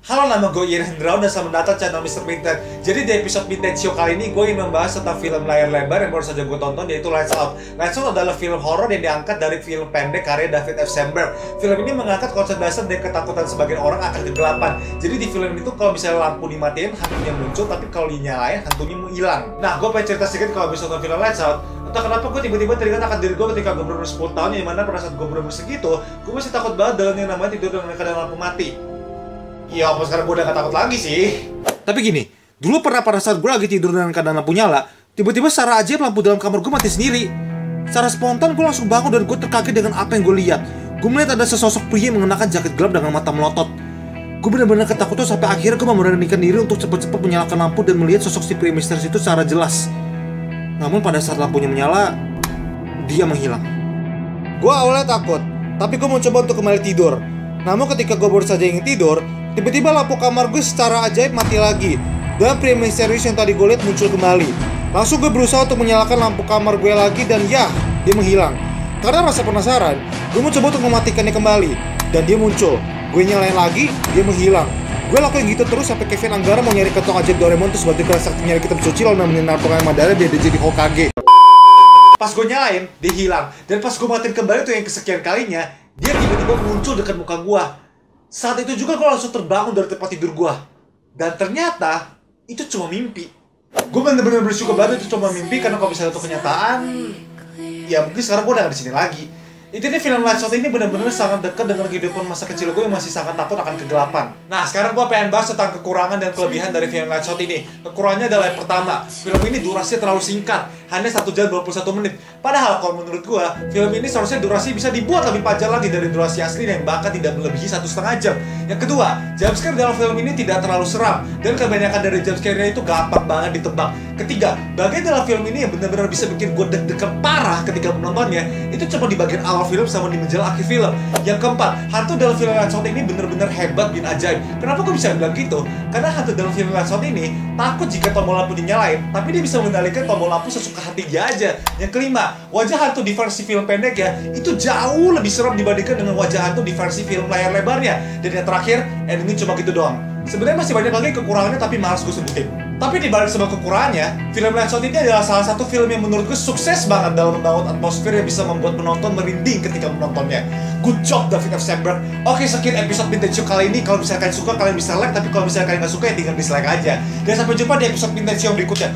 Halo, nama gue Ian Hendrawan dan selamat datang channel Mr. Vintage. Jadi di episode Vintage Show kali ini gue ingin membahas tentang film layar lebar yang baru saja gue tonton, yaitu Lights Out. Lights Out adalah film horor yang diangkat dari film pendek karya David F. Sandberg. Film ini mengangkat konsep dasar dari ketakutan sebagian orang akan kegelapan. Jadi di film itu kalau misalnya lampu dimatiin, hantunya muncul, tapi kalau dinyalain, hantunya hilang. Nah, gue pengen cerita sedikit kalau bisa nonton film Lights Out. Entah kenapa gue tiba-tiba teringat akan diri gue ketika gue berumur 10 tahun, yang mana pada saat gue berumur segitu, gue masih takut banget dengan yang namanya tidur dengan keadaan lampu mati. Ya, apa sekarang gue udah gak takut lagi sih. Tapi gini, dulu pernah pada saat gue lagi tidur dengan keadaan lampu nyala, tiba-tiba secara ajaib lampu dalam kamar gue mati sendiri. Secara spontan gue langsung bangun dan gue terkaget dengan apa yang gue lihat. Gue melihat ada sesosok pria yang mengenakan jaket gelap dengan mata melotot. Gue benar-benar ketakutan sampai akhirnya gue memberanikan diri untuk cepat-cepat menyalakan lampu dan melihat sosok si pria misterius itu secara jelas. Namun pada saat lampunya menyala, dia menghilang. Gue awalnya takut, tapi gue mencoba untuk kembali tidur. Namun ketika gue baru saja ingin tidur, tiba-tiba lampu kamar gue secara ajaib mati lagi. Dan pria misterius yang tadi gue lihat muncul kembali. Langsung gue berusaha untuk menyalakan lampu kamar gue lagi dan ya, dia menghilang. Karena rasa penasaran, gue mencoba untuk mematikannya kembali. Dan dia muncul. Gue nyalain lagi, dia menghilang. Gue lakuin gitu terus sampai Kevin Anggara mau nyari ketong ajaib Doraemon terus bantu kelas sakti nyari kitab suci lalu nemenin Naruto Madara dia jadi Hokage. Pas gue nyalain, dia hilang. Dan pas gue matiin kembali tuh yang kesekian kalinya, dia tiba-tiba muncul dekat muka gue. Saat itu juga gue langsung terbangun dari tempat tidur gue. Dan ternyata itu cuma mimpi. Gue bener-bener bersyukur banget itu cuma mimpi, karena kalau misalnya itu kenyataan, ya mungkin sekarang gue udah gak di sini lagi. Intinya film Lights Out ini benar-benar sangat dekat dengan kehidupan masa kecil gue yang masih sangat takut akan kegelapan. Nah, sekarang gue pengen bahas tentang kekurangan dan kelebihan dari film Lights Out ini. Kekurangannya adalah yang pertama, film ini durasinya terlalu singkat, hanya 1 jam 21 menit. Padahal kalau menurut gue, film ini seharusnya durasi bisa dibuat lebih panjang lagi dari durasi asli yang bahkan tidak melebihi 1,5 jam. Yang kedua, jumpscare dalam film ini tidak terlalu seram, dan kebanyakan dari jumpscare-nya itu gampang banget ditebak. Ketiga, bagian dalam film ini yang benar-benar bisa bikin gue deg-degan parah ketika menontonnya, itu cuma di bagian awal film sama di menjelang akhir film. Yang keempat, hantu dalam film Lights Out ini benar-benar hebat dan ajaib. Kenapa gue bisa bilang gitu? Karena hantu dalam film Lights Out ini takut jika tombol lampu dinyalain, tapi dia bisa mengendalikan tombol lampu sesuka hati dia aja. Yang kelima, wajah hantu di versi film pendek ya, itu jauh lebih seram dibandingkan dengan wajah hantu di versi film layar lebarnya. Dan yang terakhir, endingnya cuma gitu doang. Sebenarnya masih banyak lagi kekurangannya tapi malas gue sebutin. Tapi di balik semua kekurangannya, film Lights Out ini adalah salah satu film yang menurut gue sukses banget dalam membangun atmosfer yang bisa membuat penonton merinding ketika menontonnya. Good job David F. Sandberg. Oke, sekian episode Vintage Show kali ini. Kalau misalnya kalian suka, kalian bisa like. Tapi kalau misalnya kalian nggak suka, ya tinggal dislike aja. Dan sampai jumpa di episode Vintage Show berikutnya.